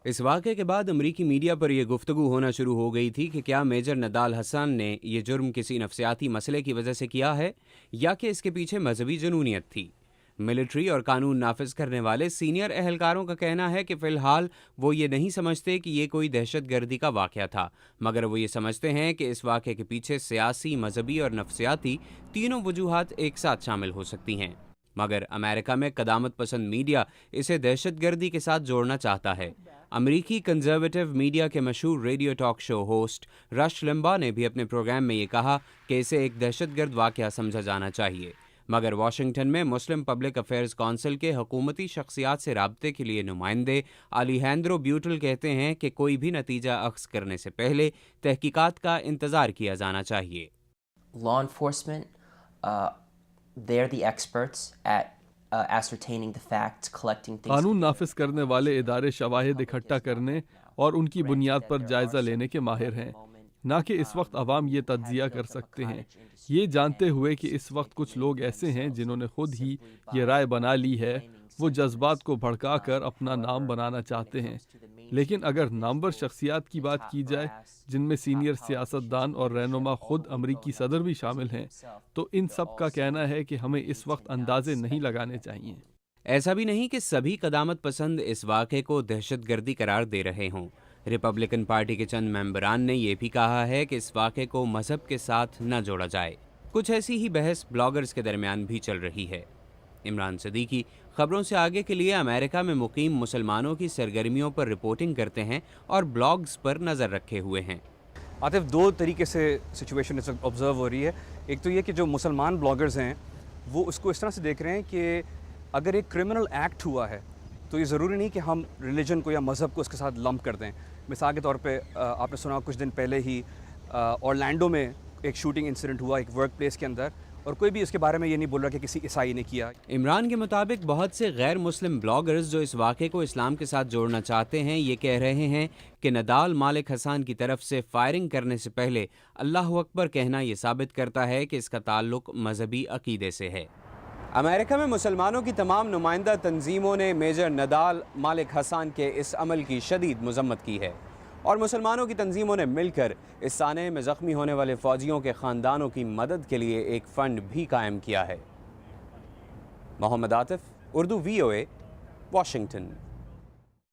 इस वाक़े के बाद अमरीकी मीडिया पर यह गुफ्तगू होना शुरू हो गई थी कि क्या मेजर नदाल हसन ने यह जुर्म किसी नफसियाती मसले की वजह से किया है या कि इसके पीछे मजहबी जुनूनियत थी। मिलिट्री और कानून नाफिज करने वाले सीनियर एहलकारों का कहना है कि फ़िलहाल वो ये नहीं समझते कि ये कोई दहशत गर्दी का वाक़या था, मगर वो ये समझते हैं कि इस वाक़े के पीछे सियासी, मजहबी और नफसियाती तीनों वजूहात एक साथ शामिल हो सकती हैं। मगर अमेरिका में कदामत पसंद मीडिया इसे दहशतगर्दी के साथ जोड़ना चाहता है। अमरीकी कंजर्वेटिव मीडिया के मशहूर radio talk show host rush Limba ने भी अपने प्रोग्राम में ये कहा कि इसे एक दहशतगर्द वाक़या समझा जाना चाहिए। मगर वाशिंगटन में मुस्लिम पब्लिक अफेयर्स काउंसिल के हुकूमती शख्सियात से राब्ते के लिए नुमाइंदे अलेजेंड्रो ब्यूटल कहते हैं कि कोई भी नतीजा अख्ज़ करने से पहले तहकीकात का इंतज़ार किया जाना चाहिए। Law enforcement, they're the experts at ascertaining the facts, collecting things. कानून नाफिज करने वाले इदारे शवाहिद इकट्ठा करने और उनकी बुनियाद पर जायज़ा लेने के माहिर हैं, ना कि इस वक्त अवाम ये तज्जिया कर सकते हैं, ये जानते हुए कि इस वक्त कुछ लोग ऐसे हैं जिन्होंने खुद ही ये राय बना ली है, वो जज्बात को भड़का कर अपना नाम बनाना चाहते हैं। लेकिन अगर नामवर शख्सियात की बात की जाए, जिनमें सीनियर सियासतदान और रहनुमा खुद अमरीकी सदर भी शामिल हैं, तो इन सब का कहना है कि हमें इस वक्त अंदाजे नहीं लगाने चाहिए। ऐसा भी नहीं कि सभी कदामत पसंद इस वाक़े को दहशतगर्दी करार दे रहे हों। रिपब्लिकन पार्टी के चंद मेंबरान ने यह भी कहा है कि इस वाक़े को मजहब के साथ न जोड़ा जाए। कुछ ऐसी ही बहस ब्लॉगर्स के दरमियान भी चल रही है। इमरान सदीकी खबरों से आगे के लिए अमेरिका में मुकीम मुसलमानों की सरगर्मियों पर रिपोर्टिंग करते हैं और ब्लॉग्स पर नज़र रखे हुए हैं। आतिफ, दो तरीके से सिचुएशन इस वक्त ऑब्ज़र्व हो रही है। एक तो ये कि जो मुसलमान ब्लॉगर्स हैं वो उसको इस तरह से देख रहे हैं कि अगर एक क्रिमिनल एक्ट हुआ है तो ये ज़रूरी नहीं कि हम रिलीजन को या मज़हब को उसके साथ लंप कर दें। मिसाल के तौर पे आपने सुना कुछ दिन पहले ही ऑरलैंडो में एक शूटिंग इंसिडेंट हुआ एक वर्क प्लेस के अंदर, और कोई भी इसके बारे में ये नहीं बोल रहा कि किसी ईसाई ने किया। इमरान के मुताबिक बहुत से गैर मुस्लिम ब्लॉगर्स जो इस वाक़े को इस्लाम के साथ जोड़ना चाहते हैं, ये कह रहे हैं कि नदाल मालिक हसन की तरफ से फायरिंग करने से पहले अल्लाह अकबर कहना ये साबित करता है कि इसका ताल्लुक मजहबी अकीदे से है। अमेरिका में मुसलमानों की तमाम नुमाइंदा तंजीमों ने मेजर नदाल मालिक हसन के इस अमल की शदीद मजम्मत की है और मुसलमानों की तंजीमों ने मिलकर इस साने में ज़ख्मी होने वाले फ़ौजियों के ख़ानदानों की मदद के लिए एक फ़ंड भी कायम किया है। Mohammad Atif, Urdu VOA, Washington.